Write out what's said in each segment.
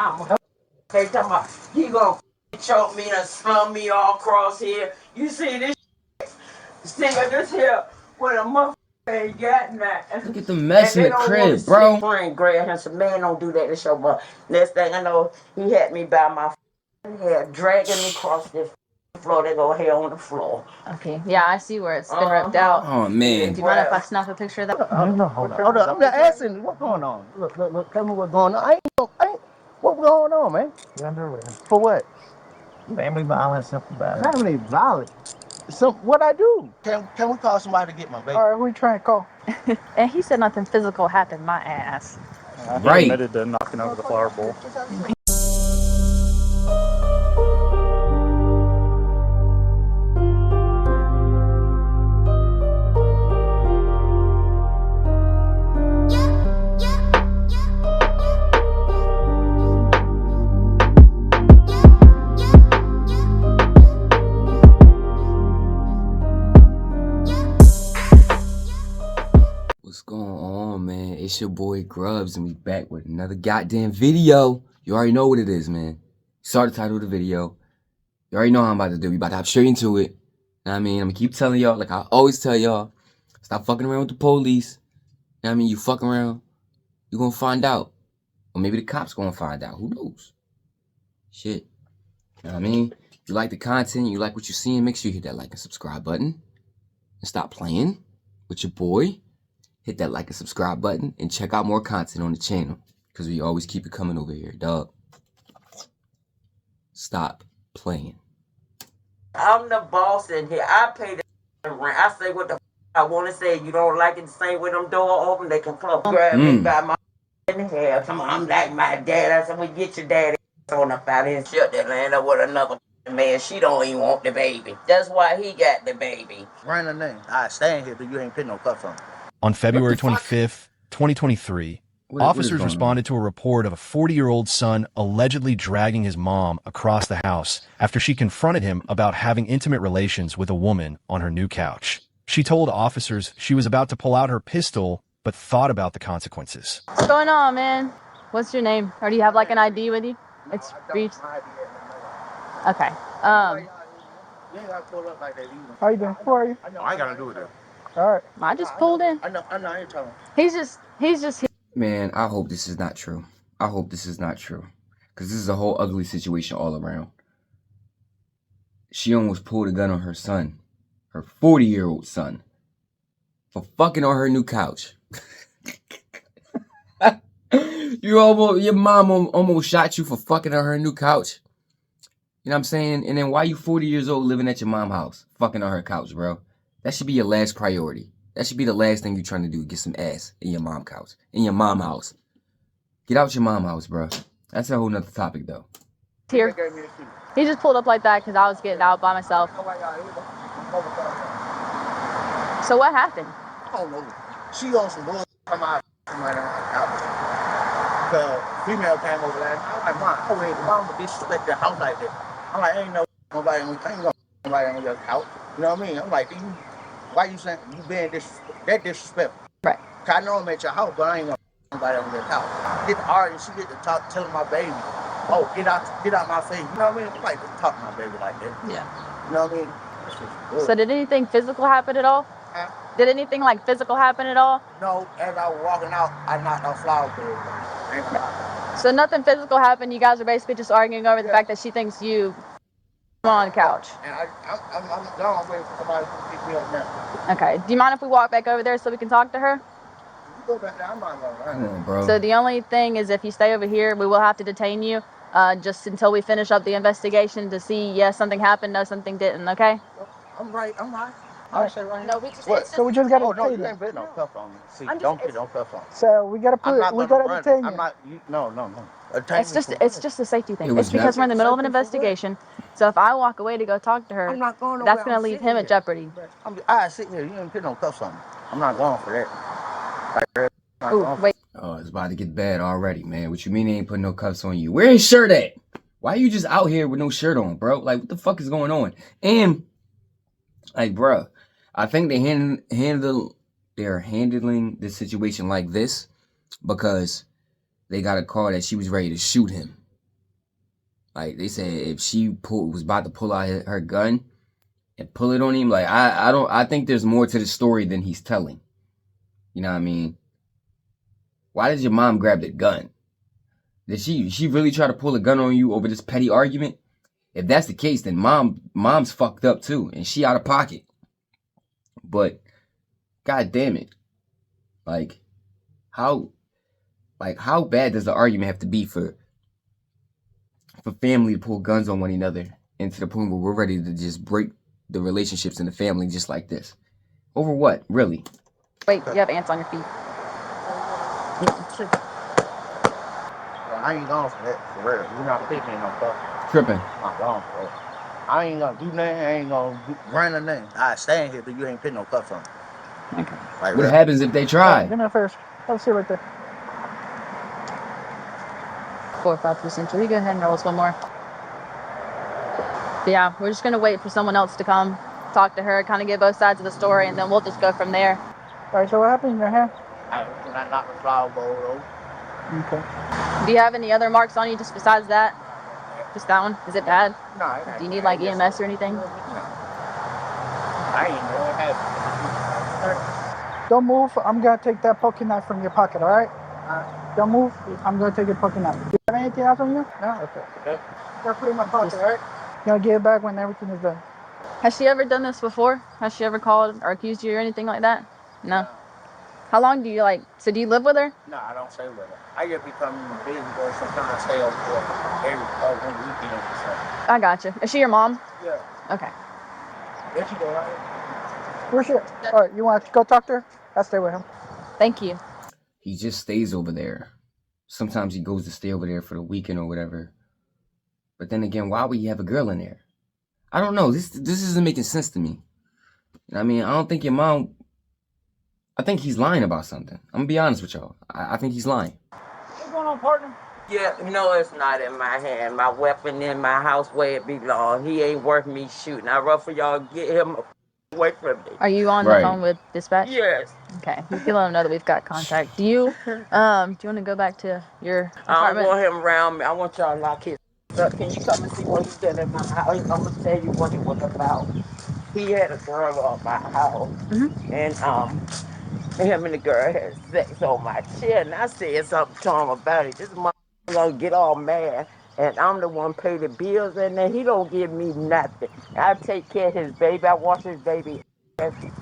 I'm okay, talking about he gonna choke me and slum me all across here. You see this this here with a motherfucker ain't got nothing. Look at the mess in And the they don't want to crib, see bro. friend Greg Hanson. Man, don't do that to show, but next thing I know, he had me by my head, dragging me across this floor. They go hair on the floor. Okay, yeah, I see where it's been ripped out. Oh man. Do you mind if I snap a picture of that? No, hold on. I'm just asking, what's going on? Look, tell me what's going on. What's going on, man? You're underwear. For what? Family violence, simple violence. Family violence? So, what I do? Can we call somebody to get my baby? All right, we try and call. And he said nothing physical happened, my ass. He admitted to knocking over the flower bowl. What's going on, man? It's your boy Grubz, and we back with another goddamn video. You already know what it is, man. You saw the title of the video. You already know how I'm about to do. We about to hop straight into it. Know what I mean? I'm gonna keep telling y'all, like I always tell y'all, stop fucking around with the police. Know what I mean? You fuck around, you gonna find out. Or maybe the cops gonna find out. Who knows? Shit. Know what I mean? If you like the content, you like what you're seeing, make sure you hit that like and subscribe button. And stop playing with your boy. Hit that like and subscribe button and check out more content on the channel. Because we always keep it coming over here, dog. Stop playing. I'm the boss in here. I pay the rent. I say what the I want to say. You don't like it the same way them door open, they can come grab me by my hair. Come on, I'm like my dad. I said, we get your daddy on up out here and shut that land up with another man. She don't even want the baby. That's why he got the baby. Run the name. I stand here, but you ain't putting no cuffs on. On February 25th, 2023, officers responded to a report of a 40-year-old son allegedly dragging his mom across the house after she confronted him about having intimate relations with a woman on her new couch. She told officers she was about to pull out her pistol, but thought about the consequences. What's going on, man? What's your name? Or do you have like an ID with you? It's Reeves. Okay. How you doing? Who are you? I ain't got to do with it. All right. I just pulled in. I know, I ain't telling. He's just here. Man, I hope this is not true. I hope this is not true. Because this is a whole ugly situation all around. She almost pulled a gun on her son. Her 40-year-old son. For fucking on her new couch. Your mom almost shot you for fucking on her new couch. You know what I'm saying? And then why you 40 years old living at your mom's house? Fucking on her couch, bro. That should be your last priority. That should be the last thing you're trying to do. Get some ass in your mom's couch. In your mom's house. Get out your mom's house, bro. That's a whole nother topic, though. Here. He just pulled up like that because I was getting out by myself. So what happened? I don't know. She on some bullshit from my house. The female came over there. I'm like, Mom, I wait, Mom would disrespect the house like that. I'm like, ain't nobody on your couch. You know what I mean? I'm like, why you saying you being that disrespectful? Right. Cause I know I'm at your house, but I ain't gonna nobody on your couch. Get to arguing, she get to talk, telling my baby, oh, get out my face. You know what I mean? I like to talk to my baby like that. Yeah. You know what I mean? So did anything physical happen at all? Huh? Did anything like physical happen at all? No, as I was walking out, I knocked off flowers. So nothing physical happened. You guys are basically just arguing over the fact that she thinks you on the couch. And I'm gone waiting for somebody to pick me up now. Okay. Do you mind if we walk back over there so we can talk to her? You go back there, I'm not going. Come on, bro. So the only thing is if you stay over here, we will have to detain you just until we finish up the investigation to see, yes, something happened, no, something didn't, okay? I'm right. I say right. No, we just, what? so we just got to no, you can't put no cuff on me. See, don't put no cuff on. So we got to detain you. I'm not, no. It's just a safety thing. It's because we're in the middle of an investigation. So if I walk away to go talk to her, I'm not going that's going to leave him at jeopardy. I sit here. You ain't put no cuffs on me. I'm not going for that. Ooh, wait. Oh, it's about to get bad already, man. What you mean they ain't putting no cuffs on you? Where his shirt at? Why are you just out here with no shirt on, bro? Like, what the fuck is going on? And, like, bro, I think they're handling the situation like this because they got a call that she was ready to shoot him. Like they said, if she was about to pull out her gun and pull it on him, like I think there's more to the story than he's telling. You know what I mean? Why did your mom grab the gun? Did she really try to pull a gun on you over this petty argument? If that's the case, then mom's fucked up too, and she out of pocket. But god damn it, like how bad does the argument have to be for family to pull guns on one another, and to the point where we're ready to just break the relationships in the family just like this? Over what, really? Wait, you have ants on your feet. Well, I ain't going for that, for real. You're not picking no stuff. Tripping. I'm going for it. I ain't gonna do nothing. I ain't gonna run or nothing. I stand here, but you ain't picking no cuff on me. Okay. Like, What happens if they try? Give me a first. Let's see right there. 4 or 5%. You go ahead and roll us one more. Yeah, we're just gonna wait for someone else to come, talk to her, kind of get both sides of the story, and then we'll just go from there. All right, so what happened in your hand? I knocked the flower bowl over. Okay. Do you have any other marks on you just besides that? Just that one? Is it bad? No. Do you need like EMS or anything? No. I ain't know what happened. Don't move. I'm gonna take that poking knife from your pocket. All right? Don't move. I'm gonna take your poking knife. Do you have anything else on you? No. Okay. Gotta put it in my pocket. All right? Gonna get it back when everything is done. Has she ever done this before? Has she ever called or accused you or anything like that? No. How long do you so do you live with her? No, I don't stay with her. I just become busy, but sometimes I stay over there every weekend or something. I gotcha. Is she your mom? Yeah. Okay. There she go, right? Where's she? All right, you want to go talk to her? I'll stay with him. Thank you. He just stays over there. Sometimes he goes to stay over there for the weekend or whatever. But then again, why would you have a girl in there? I don't know. This isn't making sense to me. I mean, I don't think your mom... I think he's lying about something. I'm gonna be honest with y'all. I think he's lying. What's going on, partner? Yeah, no, it's not in my hand. My weapon in my house where it belongs. He ain't worth me shooting. I'd rather y'all get him away from me. Are you on the phone with dispatch? Yes. Okay. You can let them know that we've got contact. Do you want to go back to your apartment? I don't want him around me. I want y'all to lock his up. Can you come and see what he did in my house? I'm gonna tell you what it was about. He had a girl at my house, and him and the girl had sex on my chair, and I said something to him about it. This motherfucker gonna get all mad, and I'm the one pay the bills, and then he don't give me nothing. I take care of his baby. I watch his baby.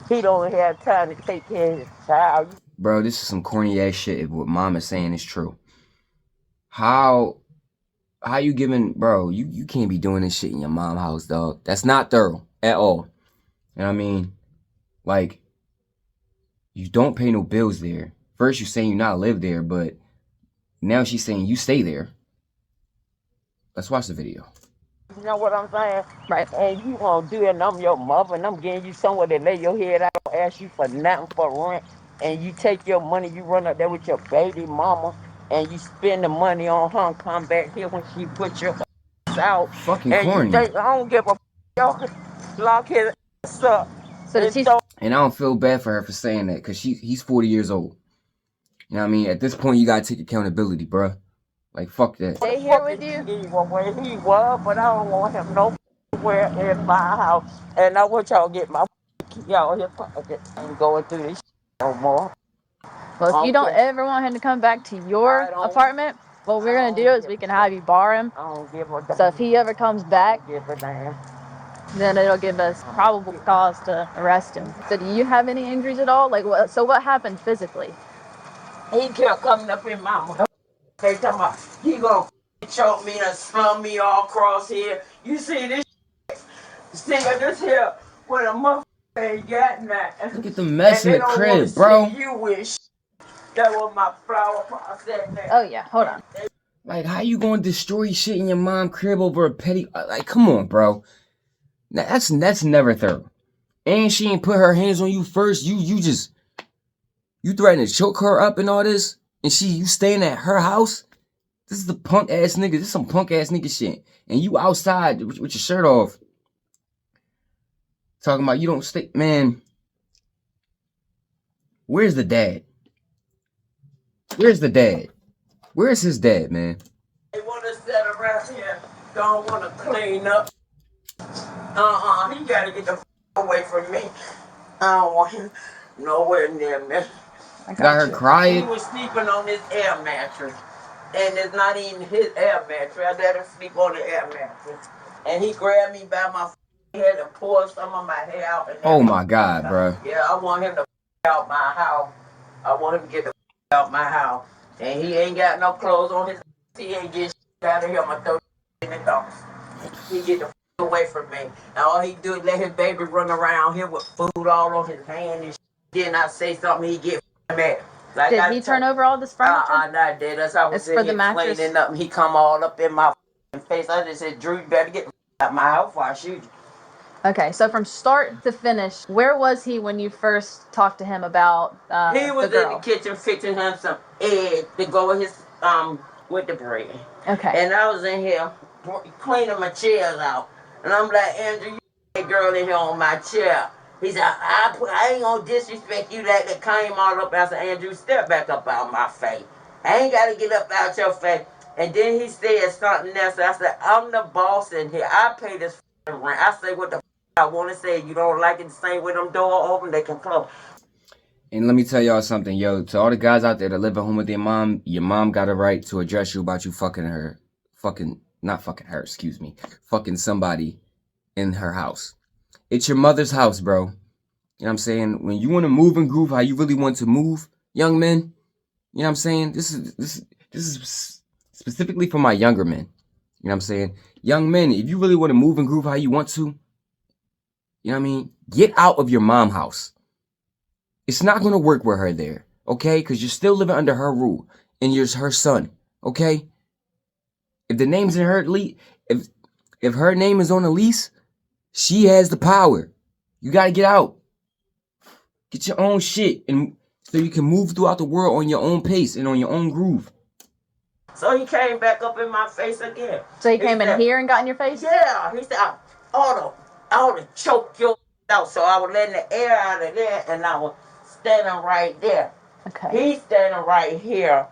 He don't have time to take care of his child. Bro, this is some corny ass shit if what mom is saying is true. How you giving... Bro, you can't be doing this shit in your mom's house, dog. That's not thorough at all. You know what I mean? Like... You don't pay no bills there. First, you're saying you not live there, but now she's saying you stay there. Let's watch the video. You know what I'm saying? Right. And you won't do it, and I'm your mother, and I'm getting you somewhere to lay your head out. I don't ask you for nothing for rent. And you take your money, you run up there with your baby mama, and you spend the money on her and come back here when she put your out. Fucking and corny. You think, I don't give a y'all lock his ass up. And I don't feel bad for her for saying that, because he's 40 years old. You know what I mean? At this point, you gotta take accountability, bruh. Like, fuck that. Stay here with you? Where he was, but I don't want him nowhere in my house. And I want y'all to get my y'all here pocket. I'm going through this no more. Well, if you don't ever want him to come back to your apartment, what we're going to do is we can have you bar him. I don't give a damn. So if he ever comes back, Give a damn. then it'll give us probable cause to arrest him. So do you have any injuries at all? So what happened physically? He kept coming up in my mouth. They talking about, he gonna choke me and slum me all across here. You see this this here with a motherfucker ain't got nothing. Look at the mess in the crib, bro. You wish that was my flower pot sitting there. Oh yeah, hold on. Like, how you gonna destroy shit in your mom's crib over a petty... Like, come on, bro. That's never thorough. And she ain't put her hands on you first. You threatening to choke her up and all this, and you staying at her house. This is the punk ass nigga. This is some punk ass nigga shit. And you outside with your shirt off, talking about you don't stay. Man, where's the dad? Where's the dad? Where's his dad, man? They want to sit around here. don't want to clean up. He gotta get the away from me. I don't want him nowhere near me. Got her He crying. was sleeping on this air mattress. And it's not even his air mattress. I let him sleep on the air mattress. And he grabbed me by my head and pulled some of my hair out. And Oh my God, bro. Yeah, I want him to out my house. I want him to get the out my house. And he ain't got no clothes on his. He ain't get out of here. I'm gonna throw in the dogs. He get the away from me. And all he do is let his baby run around here with food all on his hand and shit. Then I say something, he get mad. Like Did he turn over all this furniture? Not did. That's how I was It's for the here mattress. cleaning up. He come all up in my face. I just said, Drew, you better get out my house before I shoot you. Okay, so from start to finish, where was he when you first talked to him about He was the girl? in the kitchen fixing him some eggs to go with his with the bread. Okay. And I was in here cleaning my chairs out. And I'm like, Andrew, you that girl in here on my chair. He said, I ain't gonna disrespect you like that came all up. I said, Andrew, step back up out my face. I ain't gotta get up out your face. And then he said something else. I said, I'm the boss in here. I pay this rent. I say what the I want to say. You don't like it the same way them door open, they can close. And let me tell y'all something, yo. To all the guys out there that live at home with their mom, your mom got a right to address you about you fucking her. Not fucking her, excuse me. Fucking somebody in her house. It's your mother's house, bro. You know what I'm saying? When you want to move and groove how you really want to move, young men, you know what I'm saying? This is specifically for my younger men. You know what I'm saying? Young men, if you really want to move and groove how you want to, you know what I mean? Get out of your mom's house. It's not going to work with her there, okay? Because you're still living under her rule, and you're her son, okay? If the name's in her lease, if her name is on the lease, she has the power. You got to get out. Get your own shit, and so you can move throughout the world on your own pace and on your own groove. So he came back up in my face again. So he came in here and got in your face? Yeah. He said, I ought to choke your out. So I was letting the air out of there, and I was standing right there. Okay. He's standing right here,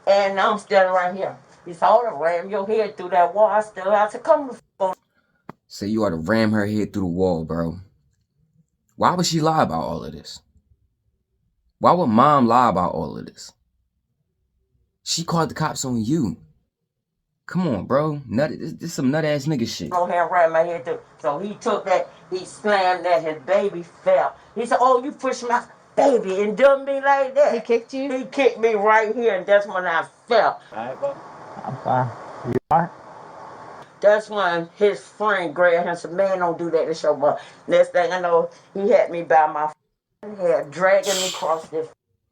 and I'm standing right here. He said, I ought to ram your head through that wall. I said, come on. So you ought to ram her head through the wall, bro. Why would she lie about all of this? Why would mom lie about all of this? She called the cops on you. Come on, bro. This is some nut ass nigga shit. On here, ran my head through. So he took that, he slammed that, his baby fell. He said, oh, you pushed my baby and done me like that. He kicked you? He kicked me right here, and that's when I fell. Alright, bro. I'm fine. You alright? That's when his friend grabbed him and said, man, don't do that to your mother. Next thing I know, he had me by my head, dragging me across this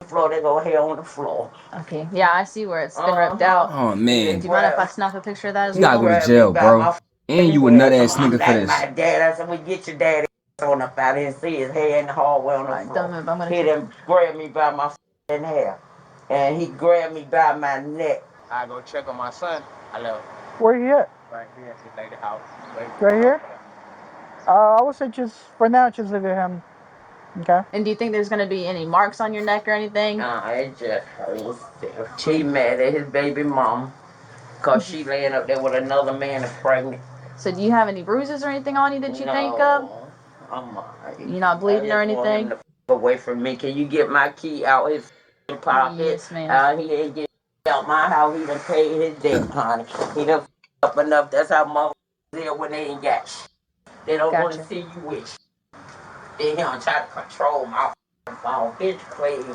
floor. They go here on the floor. Okay. Yeah, I see where it's been ripped out. Oh, man. Do you mind if I snap a picture of that as You gotta well? go to jail, bro. And you a nut ass nigga for this. My dad, I said, we get your daddy on up out here and see his hair in the hallway on the floor. Don't move. I'm gonna He done grabbed me by my hair. And he grabbed me by my neck. I go check on my son. I left. Where you at? Right here at the lady house. Right here? I would say just, for now, just leave it him. Okay? And do you think there's going to be any marks on your neck or anything? Nah, it just hurts. She mad at his baby mom. Because she laying up there with another man and pregnant. So do you have any bruises or anything on you that you think of? I'm alright. You're not bleeding or anything? Away from me. Can you get my key out his pocket? Yes, ma'am. He ain't get out my house. He done paid his debt, honey. He done up enough. That's how motherfuckers there when they ain't got shit. They don't want to see you with shit. They don't try to control my phone. Bitch, please.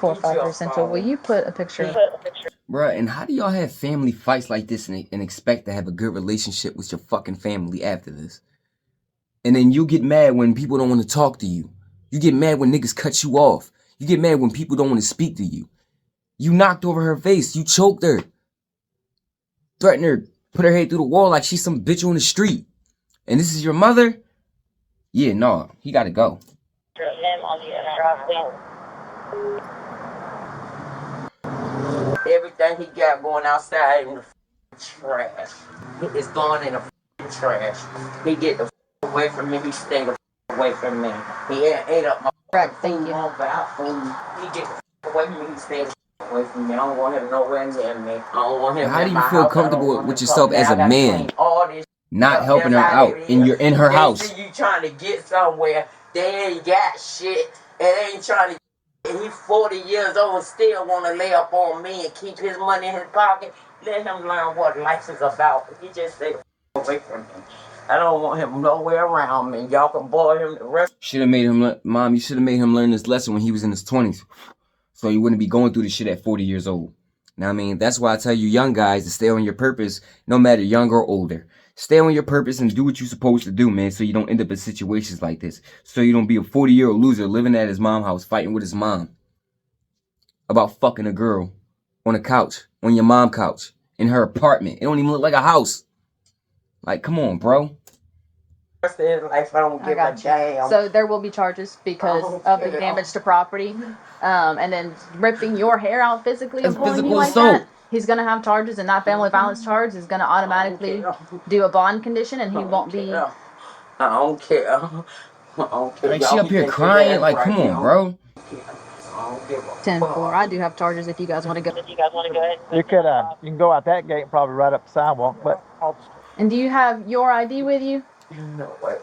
453 Central. Will you put a picture? Bruh, and how do y'all have family fights like this and expect to have a good relationship with your fucking family after this? And then you get mad when people don't want to talk to you. You get mad when niggas cut you off. You get mad when people don't want to speak to you. You knocked over her face. You choked her. Threatened her. Put her head through the wall like she's some bitch on the street. And this is your mother? Yeah, no. He gotta go. Everything he got going outside in the trash. It's going in the trash. He get the away from me. He stay the away from me. He ate up my food without food. He get the away from me. He stay away from me. I don't want him nowhere near me. I don't want him. How do you feel comfortable with yourself as a man? All this not helping her out in her house. See you trying to get somewhere, they ain't got shit, and they ain't trying to. He's 40 years old and still want to lay up on me and keep his money in his pocket. Let him learn what life is about. He just stay away from me. I don't want him nowhere around me. Y'all can boy him the rest. Should have made him, Mom, you should have made him learn this lesson when he was in his 20s. So he wouldn't be going through this shit at 40 years old. Now, I mean, that's why I tell you young guys to stay on your purpose, no matter younger or older. Stay on your purpose and do what you're supposed to do, man, so you don't end up in situations like this. So you don't be a 40-year-old loser living at his mom's house, fighting with his mom about fucking a girl on a couch, on your mom's couch, in her apartment. It don't even look like a house. Like, come on, bro. Rest of his life, I don't give a damn. So there will be charges because of the damage to property, and then ripping your hair out physically and pulling you like that. He's gonna have charges, and that family violence charge is gonna automatically do a bond condition, and he won't be. I don't care. I don't care. Like, she up here crying. Like, come on, bro. 10-4. I do have charges if you guys want to go. You can go out that gate and probably right up the sidewalk, but. And do you have your ID with you? No way.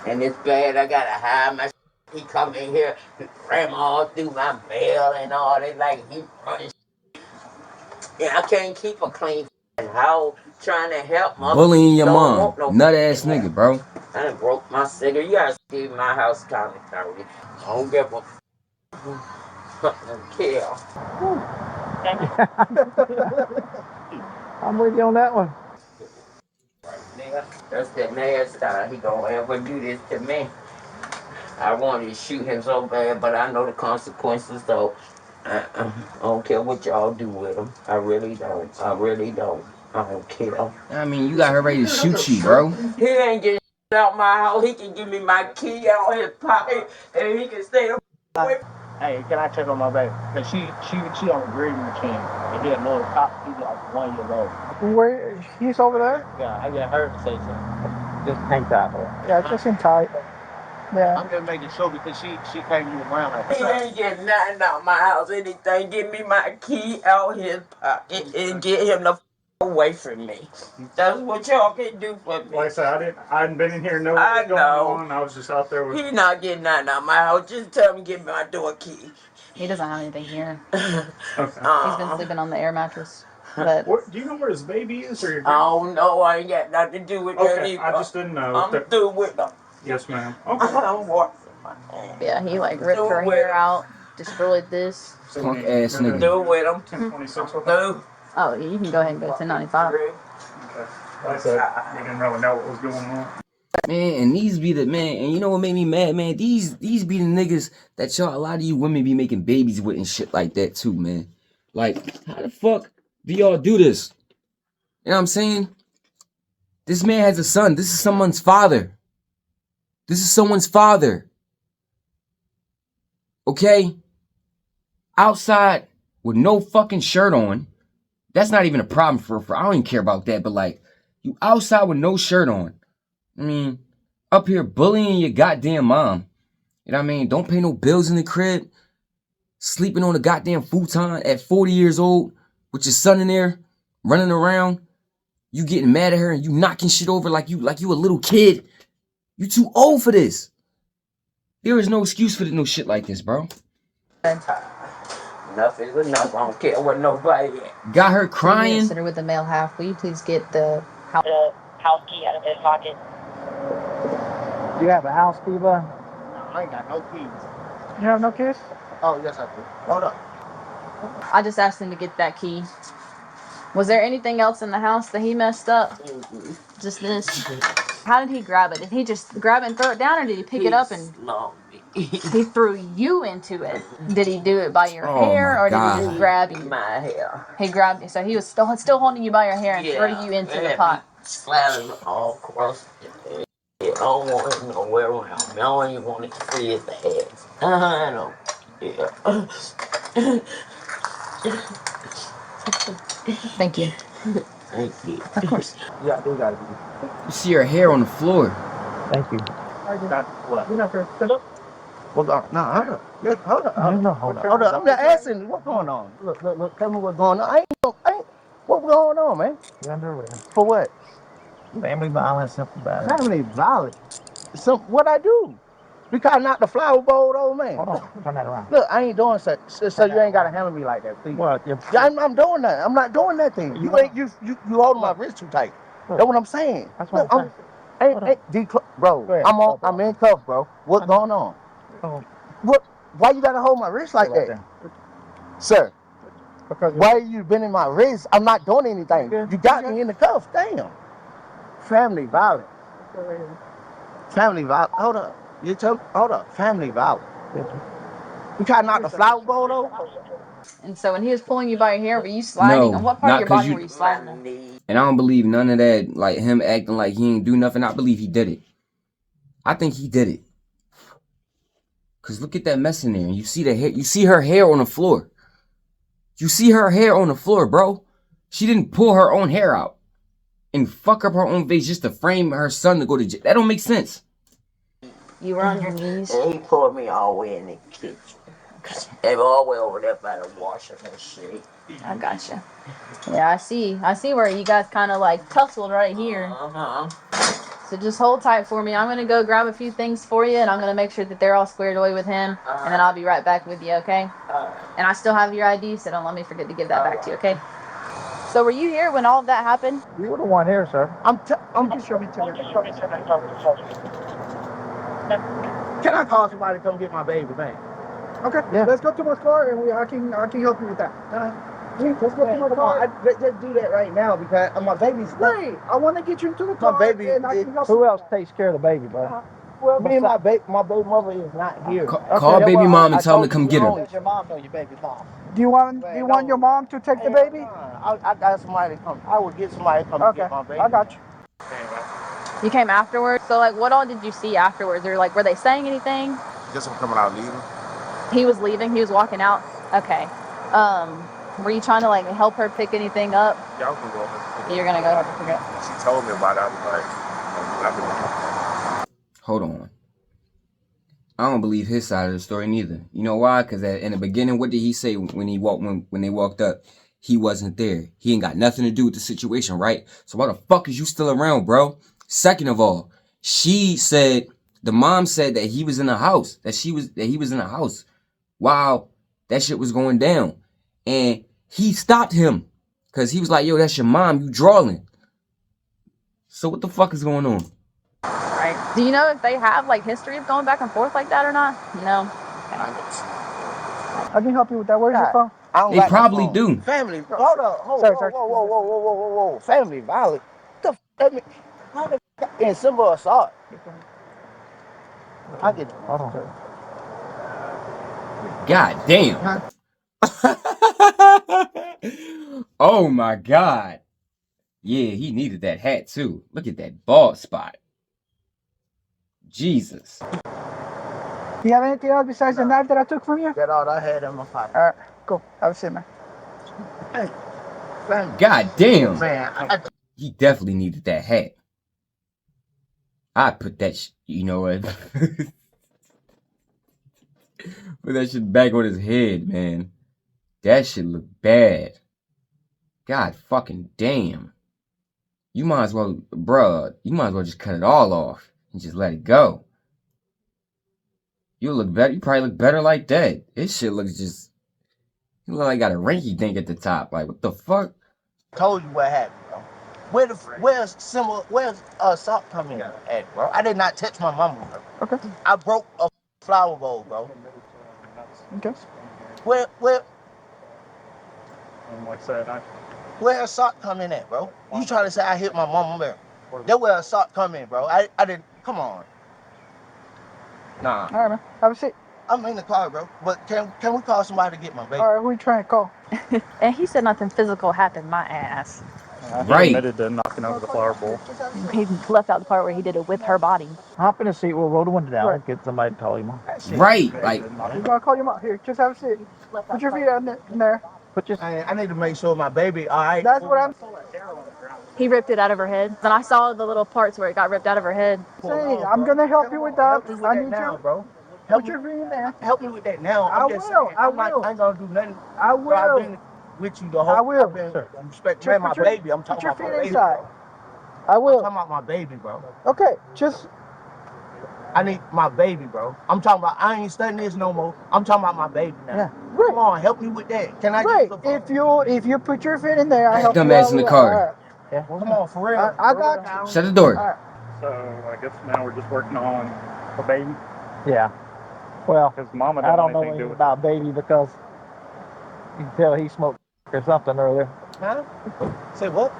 And it's bad. I gotta hide my. He come in here, ram all through my mail and all that. Like he running. Yeah, I can't keep a clean house. Trying to help my. Bullying your mom, nut ass nigga, bro. I done broke my cigarette. You gotta see my house county. I don't give a. Kill. I'm with you on that one. That's the last time he gonna ever do this to me. I wanted to shoot him so bad, but I know the consequences, so I don't care what y'all do with him. I really don't. I don't care. I mean, you got her ready to shoot you, bro. He ain't getting out my house. He can give me my key out his pocket, and he can stay away. Hey, can I check on my baby? Cause she on the grading machine. And he a little cop. He's like 1 year old. Where he's over there? Yeah, I got her to say something. Just hang tight. Yeah, just hang tight. Yeah. I'm just making sure because she can't move around like that. He ain't getting nothing out my house. Anything, give me my key out his pocket and get him the away from me. That's what y'all can do for me. Like I said, I hadn't been in here knowing what was going on. I was just out there with. He not getting nothing out my house. Just tell him to give me my door key. He doesn't have anything here. Okay. He's been sleeping on the air mattress. But do you know where his baby is, or your? I don't know. I ain't got nothing to do with that. Okay, I just didn't know. I'm through with them. Yes, ma'am. Okay. I'm watching my hand. yeah, he like ripped her hair out, destroyed this. Punk ass nigga. Through with them. 1026. Through. Oh, you can go ahead and go 1095. Okay. Like I said, you didn't really know what was going on. Man, and these be the man, and you know what made me mad, man? These be the niggas that y'all, a lot of you women be making babies with and shit like that too, man. Like, how the fuck do y'all do this? You know what I'm saying? This man has a son. This is someone's father. This is someone's father. Okay? Outside with no fucking shirt on. That's not even a problem for I don't even care about that, but like, you outside with no shirt on. I mean, up here bullying your goddamn mom. You know what I mean? Don't pay no bills in the crib. Sleeping on a goddamn futon at 40 years old with your son in there running around. You getting mad at her and you knocking shit over like you a little kid. You too old for this. There is no excuse for no shit like this, bro. Enough is enough. I don't care what nobody at. Got her crying. Consider with the male half. Will you please get the house key out of his pocket? Do you have a house key, bud? No, I ain't got no keys. You have no kids? Oh, yes, I do. Hold up. I just asked him to get that key. Was there anything else in the house that he messed up? Just this? How did he grab it? Did he just grab it and throw it down, or did he pick it up and he threw you into it? Did he do it by your hair, or did he just grab you? My hair. He grabbed you, so he was still holding you by your hair and threw you into the pot. Slapping all across the head. I don't want him nowhere around me. I don't even want to see his head. I don't. Yeah. Thank you. Thank you. Of course. Yeah, I do got it. You see her hair on the floor. Thank you. What? You're not first. Hold up. Hold on. No, hold up. Hold up. No, hold up. Hold up. I'm just asking what's going on. Look. Tell me what's going on. What's going on, man? You're under arrest. For what? Family violence, simple battery. Family violence. So what I do? Because I knocked the flower bowl, old man. Hold on, turn that around. Look, I ain't doing such. So you ain't gotta handle me like that, please. Well, I'm doing that. I'm not doing that thing. You holding my wrist too tight. That's what I'm saying. That's what I'm saying. Bro, I'm in cuffs, bro. What's going on? Oh. What? Why you gotta hold my wrist like that, sir? Because why you been in my wrist? I'm not doing anything. You got me in the cuffs. Damn. Family violence. Family violence. Hold up. Hold up. Family violence. You try to knock the flower bowl over? And so when he was pulling you by your hair, were you sliding? No, On what part of not your 'cause body you- were you sliding on? And I don't believe none of that, like him acting like he ain't do nothing. I believe he did it. I think he did it. Cause look at that mess in there. You see the hair. You see her hair on the floor. You see her hair on the floor, bro. She didn't pull her own hair out and fuck up her own face just to frame her son to go to jail. That don't make sense. You were on your knees. And he pulled me all the way in the kitchen. And all the way over there by the washer and shit. I gotcha. Yeah, I see. I see where you guys kind of like tussled right here. So just hold tight for me. I'm going to go grab a few things for you, and I'm going to make sure that they're all squared away with him, and then I'll be right back with you, okay? And I still have your ID, so don't let me forget to give that back to you, okay? So were you here when all of that happened? You were the one here, sir. I'm just showing you. Can I call somebody to come get my baby, man? Okay, Yeah. let's go to my car and I can help you with that. Let's go to my car. Let's do that right now because my baby's Wait, I want to get you into the car. baby and I can help Who you. else takes care of the baby, bud? Well, me and my baby mother is not here. Call baby mom and tell him to come get her. Does your mom know your baby mom? do you want your mom to take the baby? I got somebody to come. I will get somebody to come Okay, get my baby. I got you. You came afterwards? So, like, what all did you see afterwards? Or, like, were they saying anything? Guess I'm coming out leaving. He was leaving? He was walking out? Okay. Were you trying to, like, help her pick anything up? Y'all can go ahead. You're going to go help her pick it up? She told me about it. I was like, Hold on. I don't believe his side of the story neither. You know why? Because in the beginning, what did he say when they walked up? He wasn't there. He ain't got nothing to do with the situation, right? So why the fuck is you still around, bro? Second of all, the mom said that he was in the house, that he was in the house while that shit was going down. And he stopped him because he was like, yo, that's your mom, you drawing. So what the fuck is going on? Right. Do you know if they have, like, history of going back and forth like that or not? No? I can help you with that. Where's your phone? They probably do. Family. Hold up. Whoa. Family violence. The f*** mean? How the f*** in simple assault? I get. Hold on. God damn. Oh my God. Yeah, he needed that hat too. Look at that bald spot. Jesus. Do you have anything else besides the knife that I took from you? That's all I had in my pocket. All right, cool. Have a seat, man. Hey, family. God damn. Man, He definitely needed that hat. I put that you know what? Put that shit back on his head, man. That shit look bad. God fucking damn. You might as well, bruh, you might as well just cut it all off and just let it go. You look better. You probably look better like that. This shit looks just, you look like got a rinky dink at the top. Like, what the fuck? told you what happened, bro. Where's salt coming at, bro? I did not touch my mama, bro. Okay. I broke a flower bowl, bro. Okay. Where Like I said, where salt coming at, bro? You trying to say I hit my mama, bro? That's where salt come in, bro. I didn't. Come on. Nah. All right, man. Have a seat. I'm in the car, bro. But can we call somebody to get my baby? All right, who are you trying to call? And he said nothing physical happened, my ass. he Right. admitted to knocking over the flower bowl. He left out the part where he did it with her body. Hop in the seat. We'll roll the window down. Right. Get somebody to call you, mom. Right. Like, You're gonna call your mom. Here, just have a seat. Put your feet out in there. Put your. I need to make sure my baby, all right? That's what I'm He ripped it out of her head. Then I saw the little parts where it got ripped out of her head. saying. I'm gonna help you with that. Help me with I that need now, you. bro. Put your feet in there. Help me with that now. I I'm just will, saying, I I'm not, will. I ain't gonna do nothing. I Bro, will. with you the whole. I will. I've been respect, Just man, my put your- baby. I'm Put talking your about my feet baby. inside. Bro. I I'm will. talking about my baby, bro. Okay, just I need my baby, bro. I'm talking about. I ain't studying this no more. I'm talking about my baby now. yeah. Right. Come on, help me with that. Can I Right. use the If you put your feet in there, I help you Dumbass out in the with car. All right. Yeah. Come on, for real. I got you. Shut the door. All right. So I guess now we're just working on a baby. Yeah. Well, Because mama I don't don't know anything to do anything with about baby because you can tell he smoked or something earlier. Huh? Say what?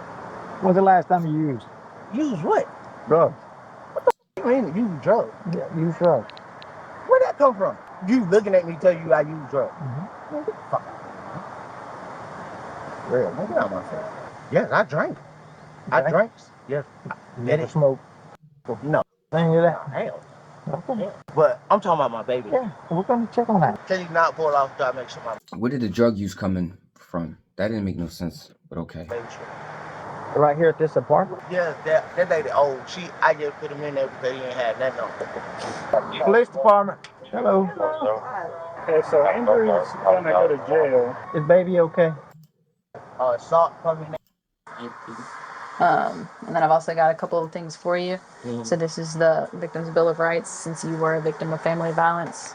When's the last time you used Use what? drugs? You mean use drugs? Yeah, use drugs. Where'd that come from? You looking at me tell you I use drugs. Mm-hmm. Man, get the fuck out. Real, man, get out my face. Yes, I drank. I drank. Yes. You Did never it? smoked No. any of that? Hell. Okay. But I'm talking about my baby. Yeah, we're gonna check on that. Can you not pull off to make sure my Where did the drug use coming from? That didn't make no sense, but okay. baby's straight? Right here at this apartment. Yeah, that lady old. I just put him in there because he ain't had nothing on. Police department. Hello. Okay, so Andrew's gonna go to jail. Is baby okay? Salt coming in. And then I've also got a couple of things for you. So this is the Victim's Bill of Rights. Since you were a victim of family violence,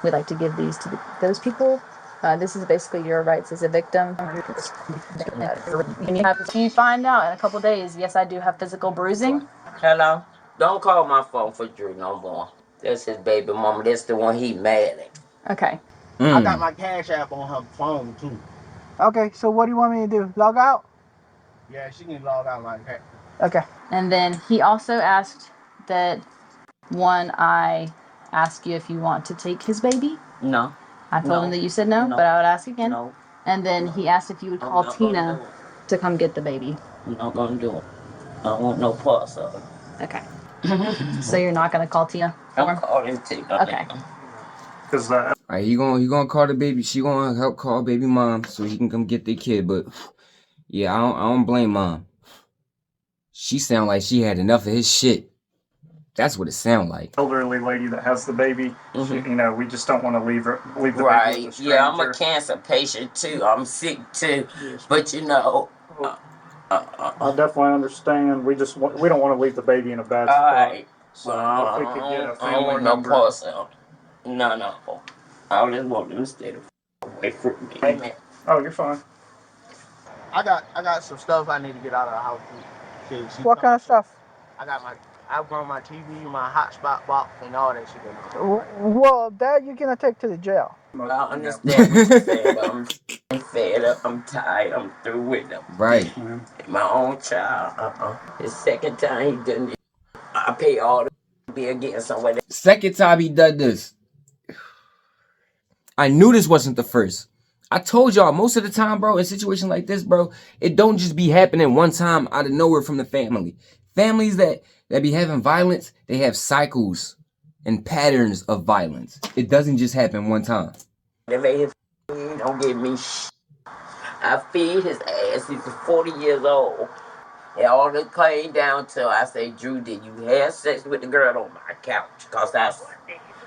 we'd like to give these to those people. This is basically your rights as a victim. If you find out in a couple days, yes, I do have physical bruising. Hello? Don't call my phone for Drew no more. That's his baby mama. That's the one he mad at. Okay. I got my Cash App on her phone too. Okay, so what do you want me to do? Log out? Yeah, she can log out like that. Okay. And then he also asked that I ask you if you want to take his baby. No. I told him that you said no, but I would ask again. No. And then he asked if you would call Tina to come get the baby. I'm not gonna do it. I don't want no parts of it. Okay. So you're not gonna call Tina? I'm calling Tina. Okay. Because Alright, he gonna call the baby. She gonna help call baby mom so he can come get the kid. But yeah, I don't blame mom. She sound like she had enough of his shit. That's what it sound like. elderly lady that has the baby, she, you know, we just don't want to leave the baby with a Right. stranger. Yeah, I'm a cancer patient too. I'm sick too. But you know. I definitely understand. We don't want to leave the baby in a bad spot. Alright. So if we could get a I family don't want no member. parts of it. No. I just want them to stay away from me. Amen. Oh, you're fine. I got some stuff I need to get out of the house too. What kind of stuff? I brought my TV, my hotspot box, and all that shit. Well, that you're gonna take to the jail. I understand what you're saying, but I'm fed up. I'm tired. I'm through with them. Right. My own child. His second time he done it. I pay all the bill getting somewhere. Second time he done this. I knew this wasn't the first. I told y'all most of the time, bro, in situations like this, bro, it don't just be happening one time out of nowhere from the family. Families that be having violence, they have cycles and patterns of violence. It doesn't just happen one time. Don't give me shit. I feed his ass. He's 40 years old. And all it came down to, I say, Drew, did you have sex with the girl on my couch? Because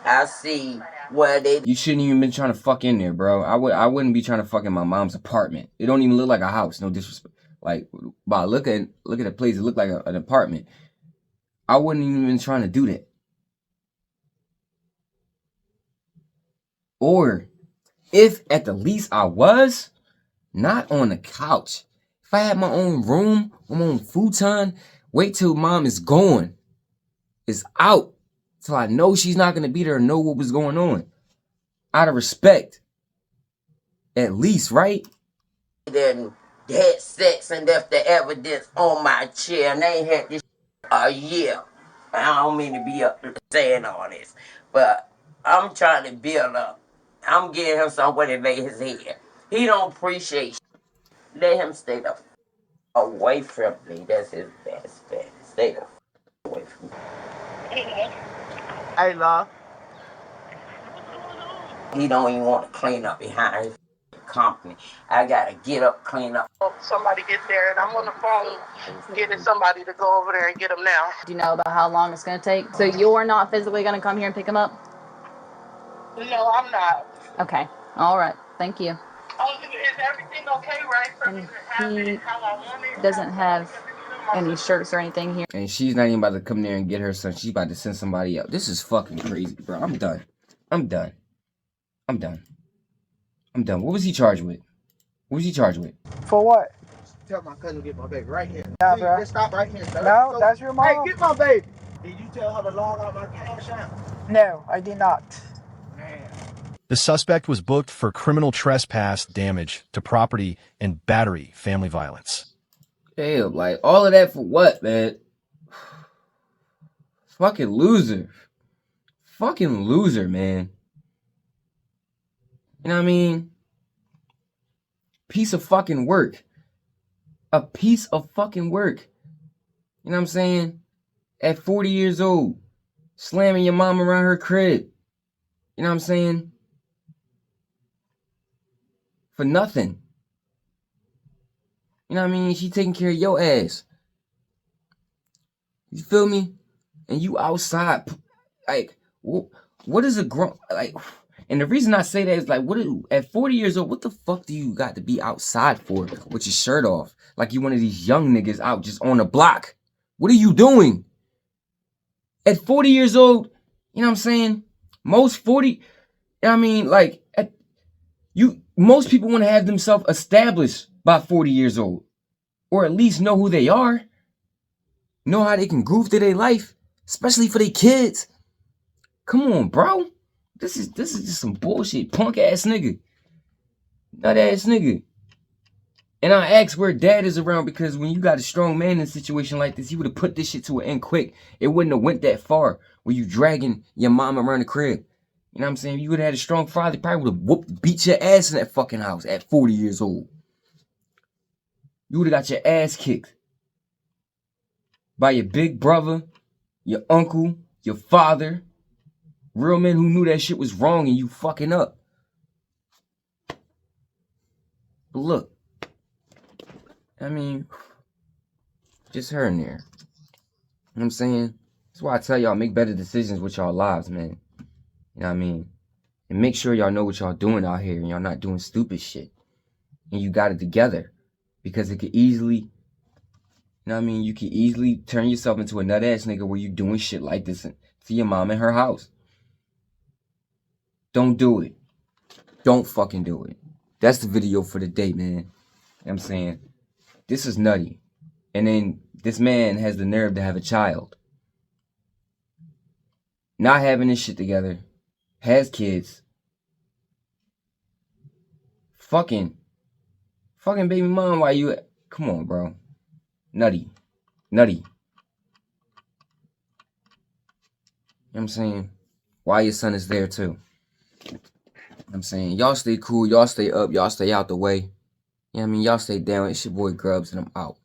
I see where they... You shouldn't even been trying to fuck in there, bro. I wouldn't be trying to fuck in my mom's apartment. It don't even look like a house. No disrespect. Like, wow, look at the place. It looked like an apartment. I wouldn't even been trying to do that. Or, if at the least I was, not on the couch. If I had my own room, my own futon, wait till mom is gone. Is out. Till I know she's not going to be there and know what was going on. Out of respect. At least, right? Then had sex and left the evidence on my chair. And they ain't had this a year. I don't mean to be up saying all this. But I'm trying to build up. I'm getting him somewhere to lay his head. He don't appreciate shit. Let him stay the away from me. That's his best bet. Stay the away from me. Hey, love. He don't even want to clean up behind his company. I gotta get up, clean up. Somebody get there, and I'm on the phone getting somebody to go over there and get him now. Do you know about how long it's gonna take? So you're not physically gonna come here and pick him up? No, I'm not. Okay. All right. Thank you. Oh, is everything okay, right? For me And to have he it how I want it? doesn't have any shirts or anything here. And she's not even about to come there and get her son. She's about to send somebody out. This is fucking crazy, bro. I'm done. I'm done. I'm done. I'm done. What was he charged with? What was he charged with? For what? Tell my cousin to get my baby right here. Yeah, Please, bro. just stop right here, sir. No, that's your mom. Hey, get my baby. Did you tell her to log out my cash out? No, I did not. Man. The suspect was booked for criminal trespass, damage to property, and battery family violence. Damn, like, all of that for what, man? Fucking loser. Fucking loser, man. You know what I mean? Piece of fucking work. A piece of fucking work. You know what I'm saying? At 40 years old, slamming your mom around her crib. You know what I'm saying? For nothing. You know what I mean? She taking care of your ass. You feel me? And you outside. Like, what is a grown... Like, and the reason I say that is like, at 40 years old, what the fuck do you got to be outside for with your shirt off? Like you one of these young niggas out just on the block. What are you doing? At 40 years old, you know what I'm saying? Most 40, you know what I mean? Like, most people want to have themselves established by 40 years old. Or at least know who they are. Know how they can groove through their life. Especially for their kids. Come on, bro. This is just some bullshit. Punk ass nigga. Nut ass nigga. And I ask where dad is around because when you got a strong man in a situation like this, he would have put this shit to an end quick. It wouldn't have went that far where you dragging your mom around the crib. You know what I'm saying? If you would have had a strong father, probably would have beat your ass in that fucking house at 40 years old. You would have got your ass kicked by your big brother, your uncle, your father. Real men who knew that shit was wrong and you fucking up. But look. I mean, just her in there. You know what I'm saying? That's why I tell y'all, make better decisions with y'all lives, man. You know what I mean? And make sure y'all know what y'all doing out here and y'all not doing stupid shit. And you got it together. Because it could easily, you know what I mean? You could easily turn yourself into a nut ass nigga where you doing shit like this to your mom in her house. Don't do it. Don't fucking do it. That's the video for the day, man. You know what I'm saying? This is nutty. And then this man has the nerve to have a child. Not having this shit together. Has kids. Fucking baby mom, why you... Come on, bro. Nutty. Nutty. You know what I'm saying? Why your son is there, too. You know what I'm saying? Y'all stay cool. Y'all stay up. Y'all stay out the way. You know what I mean? Y'all stay down. It's your boy Grubz, and I'm out.